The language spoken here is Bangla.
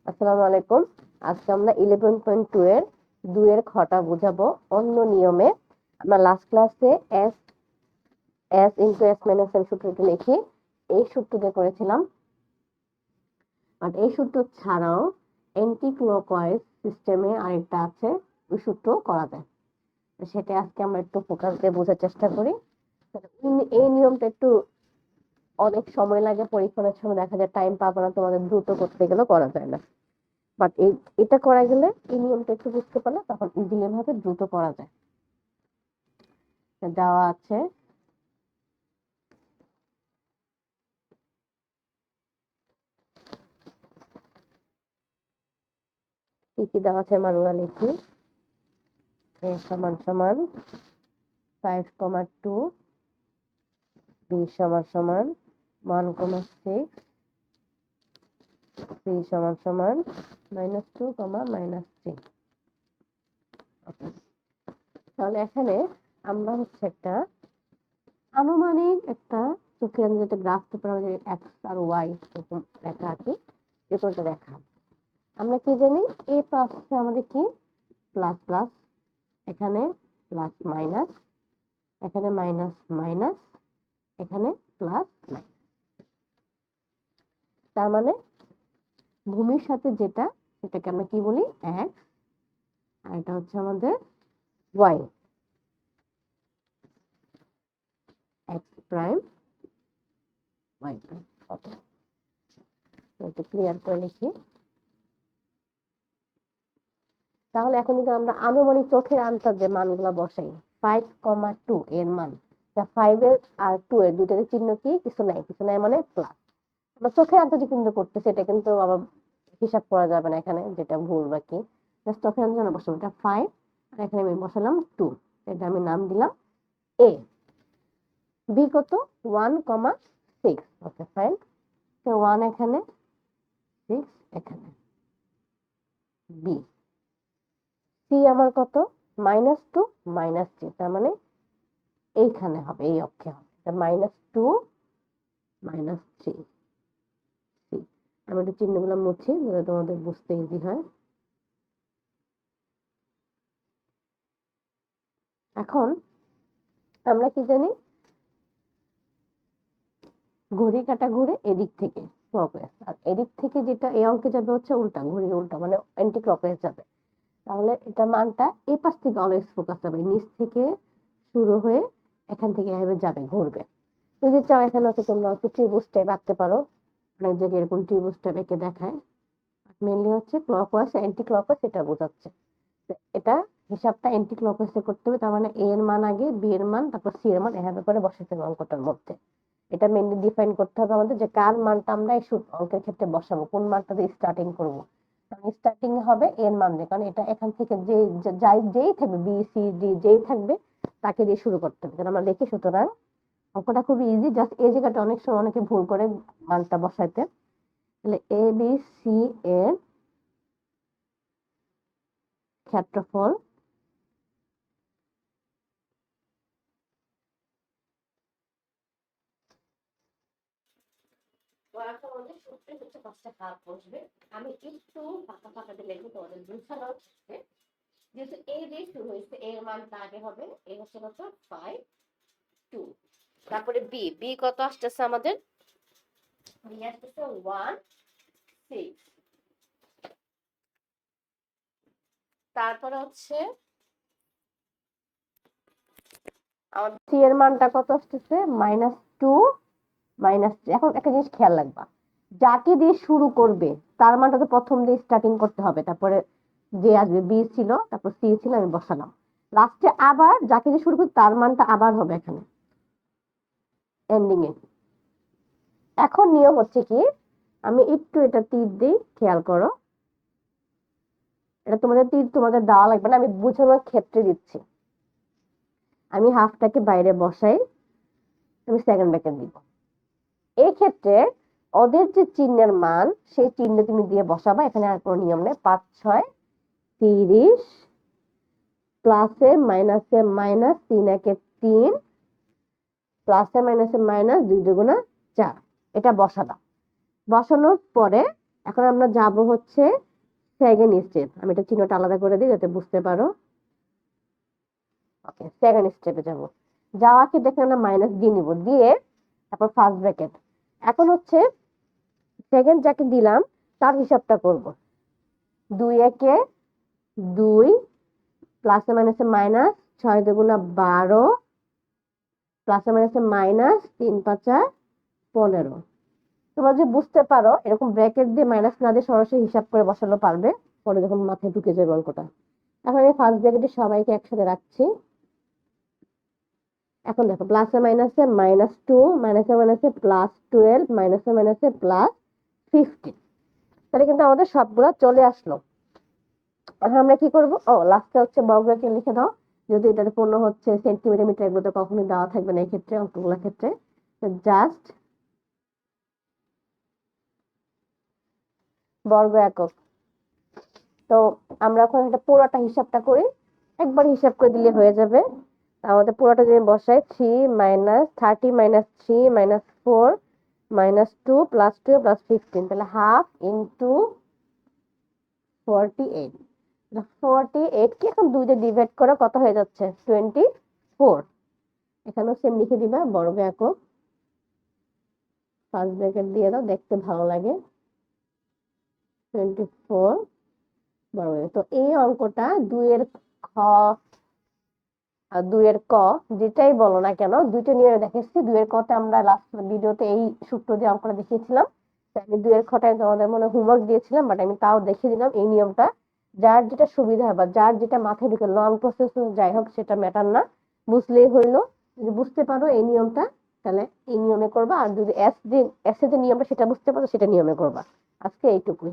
আসসালামু আলাইকুম। আজকে আমরা 11.2 এর 2 এর খটা বুঝাবো অন্য নিয়মে। আমরা লাস্ট ক্লাসে s s into s minus n সূত্রটি লিখে এই সূত্রটা করেছিলাম, বাট এই সূত্র ছাড়াও অ্যান্টি ক্লকওয়াইজ সিস্টেমে আরেকটা আছে, ওই সূত্র করা যায়। সেটা আজকে আমরা একটু ফোকাস দিয়ে বোঝার চেষ্টা করি। এই নিয়মটা একটু অনেক সময় লাগে, পরীক্ষণের সময় দেখা যায় টাইম পাবো না, তোমাদের দ্রুত করতে গেলে করা যায় না। বাট এটা করা গেলে এই নিয়মটা একটু বুঝতে পারলে তখন ইজিলি ভাবে দ্রুত করা যায়। দেওয়া আছে কি কি দেওয়া আছে মানুয়া লিখি। a সমান সমান 5,2, b সমান সমান 1,6, c সমান সমান -2, -3। তাহলে এখানে আমরা হচ্ছে একটা আনুমানিক একটা চোখের যেটা গ্রাফ পেপার আমাদের এক্স আর ওয়াই এরকম লেখা আছে, এরকমটা দেখা। আমরা কি জানি এ প্লাস আমাদের কি প্লাস প্লাস, এখানে প্লাস মাইনাস, এখানে মাইনাস মাইনাস, এখানে প্লাস মাইনাস। তার মানে ভূমির সাথে যেটা সেটাকে আমরা কি বলি এক্স, আর এটা হচ্ছে আমাদের Y, X prime Y prime. Okay, একটু ক্লিয়ার করে লিখি। তাহলে এখন যদি আমরা আনুমানিক চোখের আন্দাজে মানগুলো বসাই, 5,2 এর মান, 5 এর আর 2 এর দুইটার চিহ্ন কি কিছু নাই, কিছু নাই মানে প্লাস। আমরা চোখের আন্দাজে কিন্তু করতেছি, এটা কিন্তু আবার হিসাব করা যাবে না এখানে, যেটা ভুল বা কি। জাস্ট চোখের আন্দাজে বসাবো, এটা 5 আর এখানে আমি বসালাম 2, এটা আমি নাম দিলাম এ। বি কত 1,6। ওকে ফাইন, তো 1 এখানে, 6 এখানে। বি সি আমার কত -2 -3, তার মানে এইখানে হবে, এই অক্ষে হবে, -2 -3। সি আমি একটু চিহ্নগুলো মুছি যাতে তোমাদের বুঝতে ইজি হয়। এখন আমরা কি জানি ঘড়ি কাঁটা ঘুরে এদিক থেকে ক্লকওয়াইজ, আর এদিক থেকে যেটা এই অঙ্কে যাবে হচ্ছে উল্টা, ঘড়ির উল্টা মানে অ্যান্টি ক্লকওয়াইজ যাবে। তাহলে এটা মানটা এই পাশ থেকে অলওয়েজ ফোকাস হবে, নিচ থেকে শুরু হয়ে এখান থেকে এভাবে যাবে, ঘুরবে। যদি চাও এখানে হচ্ছে তোমরা হচ্ছে ত্রিভুজ টাইপ আঁকতে পারো, অনেক জায়গায় এরকম ত্রিভুজ টাইপ এঁকে দেখায়। মেনলি হচ্ছে ক্লকওয়াইজ অ্যান্টি ক্লকওয়াইজ এটা বোঝাচ্ছে। এটা হিসাবটা অ্যান্টি ক্লকওয়াইজে করতে হবে, তার মানে এ এর মান আগে, বি এর মান, তারপর সি এর মান এভাবে করে বসাতে হবে অঙ্কটার মধ্যে। এটা মেনলি ডিফাইন করতে হবে আমাদের যে কার মানটা আমরা এই অঙ্কের ক্ষেত্রে বসাবো, কোন মানটা দিয়ে স্টার্টিং করবো। স্টার্টিং হবে এর মান দিয়ে, কারণ এটা এখান থেকে যে যেই থাকবে বি সি ডি যেই থাকবে তাকে দিয়ে শুরু করতে হবে, আমরা দেখি। সুতরাং অঙ্কটা খুবই ইজি, জাস্ট এই জায়গাটা অনেক সময় অনেকে ভুল করে মানটা বসাইতে। তাহলে এ বি সি এর ক্ষেত্রফল আমি একটু ফাঁকা ফাঁকা দিয়ে লিখবো তোমাদের বুঝানো হচ্ছে। যেহেতু এ দিয়ে শুরু হয়েছে, এর মানটা আগে হবে, এ হচ্ছে কত 5,2। তারপরে বি, বি কত আসতেছে আমাদের, বি আসতেছে 1,6। তারপরে হচ্ছে আমাদের সি এর মানটা কত আসতেছে -2 -3। এখন একটা জিনিস খেয়াল রাখবা, যাকে দিয়ে শুরু করবে তার মানটা তো প্রথম দিয়ে স্টার্টিং করতে হবে, তারপরে যে আসবে বি ছিল, তারপর সি ছিল, আমি বসালাম। লাস্টে আবার যাকে দিয়ে শুরু করবে তার মানটা আবার হবে এখানে এন্ডিং এ। এখন নিয়ম হচ্ছে কি, আমি একটু এটা তীর দিই, খেয়াল করো। এটা তোমাদের তীর তোমাদের দেওয়া লাগবে না, আমি বোঝানোর ক্ষেত্রে দিচ্ছি। আমি হাফটাকে বাইরে বসাই, আমি সেকেন্ড ব্র্যাকেট দিব। এই ক্ষেত্রে ওদের যে চিহ্নের মান সেই চিহ্ন তুমি দিয়ে বসাবা, এখানে আর কোনো নিয়ম নেই। 5, 6, 30, প্লাসে মাইনাসে মাইনাস, 3 একে 3, প্লাসে মাইনাসে মাইনাস, 2 দুগুণা 4। এটা বসাবা। বসানোর পরে এখন আমরা যাব হচ্ছে সেকেন্ড স্টেপ। আমি এটা চিহ্নটা আলাদা করে দিই যাতে বুঝতে পারো। ওকে, সেকেন্ড স্টেপে যাব। যাওয়াকে দেখে আমরা মাইনাস দিয়ে নিব, দিয়ে তারপর ফার্স্ট ব্র্যাকেট। এখন হচ্ছে সেকেন্ড যাকে দিলাম তার হিসাবটা করব। 2 একে 2, প্লাসে মাইনাসে মাইনাস, 6 দুগুণা 12, প্লাসে মাইনাসে মাইনাস, 3 পাঁচা 15। তোমরা যে বুঝতে পারো এরকম ব্র্যাকেট দিয়ে মাইনাস না দিয়ে সরাসরি হিসাব করে বসানো পারবে, পরে যখন মাথায় ঢুকে যাবে অঙ্কটা। এখন আমি ফার্স্ট ব্র্যাকেটে সবাইকে একসাথে রাখছি। এখন দেখো প্লাসে মাইনাসে -2, মাইনাসে মাইনাসে +12, মাইনাসে মাইনাসে +15। তাহলে কিন্তু আমাদের সবগুলো চলে আসলো। এখন আমরা কি করবো, লাস্টে হচ্ছে বর্গকে লিখে দাও। যদি এটা পূর্ণ হচ্ছে সেন্টিমিটার মিটার, এগুলো তো কখনোই দেওয়া থাকবে না এই ক্ষেত্রে, অঙ্কগুলোর ক্ষেত্রে। জাস্ট বর্গ একক। তো আমরা এখন এটা পুরোটা হিসাবটা করি, একবার হিসাব করে দিলে হয়ে যাবে। আমাদের পুরোটা যদি বসাই 3 -30 -3 -4 -2 +2 +15, তাহলে হাফ ইন্টু 48। 48 কে এখন 2 দিয়ে ডিভাইড করে কত হয়ে যাচ্ছে, 24। এখানেও সেম লিখে দিবা বর্গ একক, ফার্স্ট ব্র্যাকেট দিয়ে দাও, দেখতে ভালো লাগে। 24 বর্গ। তো এই অঙ্কটা 2 এর খ আর 2 এর ক যেটাই বলো না কেন, দুইটা নিয়ে দেখেছি। 2 এর কতে আমরা লাস্ট ভিডিওতে এই সূত্র দিয়ে অঙ্কটা দেখিয়েছিলাম। আমি 2 এর খটায় তোমাদের মনে হোমওয়ার্ক দিয়েছিলাম, বাট আমি তাও দেখিয়ে দিলাম এই নিয়মটা। যার যেটা সুবিধা হয় বা যার যেটা মাথায় ঢুকে, লং প্রসেস যাই হোক সেটা ম্যাটার না, বুঝলেই হইলো। যদি বুঝতে পারো এই নিয়মটা তাহলে এই নিয়মে করবা, আর যদি এস এর যে নিয়মটা সেটা বুঝতে পারো সেটা নিয়মে করবা। আজকে এইটুকুই।